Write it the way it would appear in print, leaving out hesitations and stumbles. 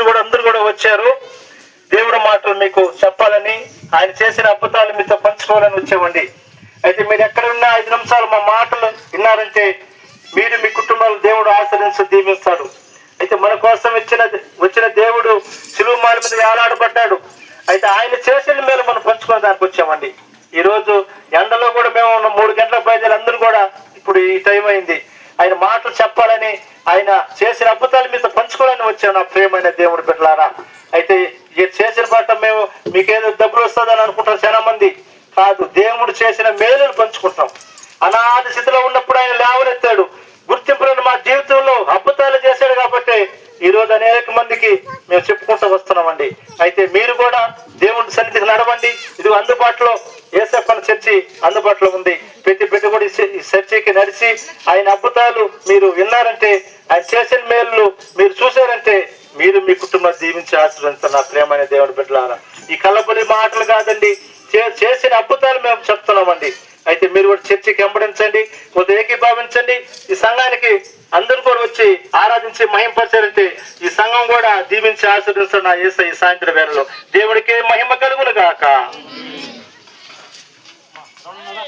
కూడా అందరూ కూడా వచ్చారు. దేవుడి మాటలు మీకు చెప్పాలని, ఆయన చేసిన అద్భుతాలు మీతో పంచుకోవాలని వచ్చామండి. అయితే మీరు ఎక్కడ ఉన్నా 5 నిమిషాలు మా మాటలు విన్నారంటే మీరు మీ కుటుంబాలు దేవుడు ఆశీర్వదించి దీవిస్తాడు. అయితే మన కోసం వచ్చిన దేవుడు సిలువ మాల మీద వేలాడబడ్డాడు. అయితే ఆయన చేసిన మేలు మనం పంచుకునే దానికి వచ్చామండి. ఈ రోజు ఎండలో కూడా మేము 3 గంటల బయలుదేరి అందరూ కూడా ఇప్పుడు ఈ టైం అయింది. ఆయన మాటలు చెప్పాలని, ఆయన చేసిన అద్భుతాలు మీతో పంచుకోవాలని వచ్చాను నా ప్రియమైన దేవుడి బిడ్డలారా. అయితే చేసిన పాట మేము మీకేదో డబ్బులు వస్తుందని అనుకుంటాం చాలా మంది. కాదు, దేవుడు చేసిన మేలును పంచుకుంటాం. అనాథ స్థితిలో ఉన్నప్పుడు ఆయన లేవనెత్తాడు. గుర్తింపులను మా జీవితంలో అద్భుతాలు చేశాడు కాబట్టి ఈ రోజు అనేక మందికి మేము చెప్పుకుంటూ వస్తున్నామండి. అయితే మీరు కూడా దేవుడి సన్నిధికి నడవండి. ఇది అందుబాటులో యేసప్ప చర్చి అందుబాటులో ఉంది. ప్రతి బిడ్డ కూడా ఈ చర్చికి నడిచి ఆయన అద్భుతాలు మీరు విన్నారంటే, ఆయన చేసిన మేలు మీరు చూశారంటే మీరు మీ కుటుంబాన్ని దీవించి ఆశీర్వదించారు. నా ప్రియమైన దేవుడి బిడ్డలారా, ఈ కల్లబొలి మాటలు కాదండి, చేసిన అద్భుతాలు మేము చెప్తున్నామండి. అయితే మీరు కూడా చర్చికి వెంబడించండి, కొద్దిగా ఏకీభావించండి. ఈ సంఘానికి అందరూ కూడా వచ్చి ఆరాధించి మహింపరచారంటే ఈ సంఘం కూడా దీవించి ఆశీర్వదిస్తాడు నా యేసయ్య ఈ సాయంత్రం వేళలో.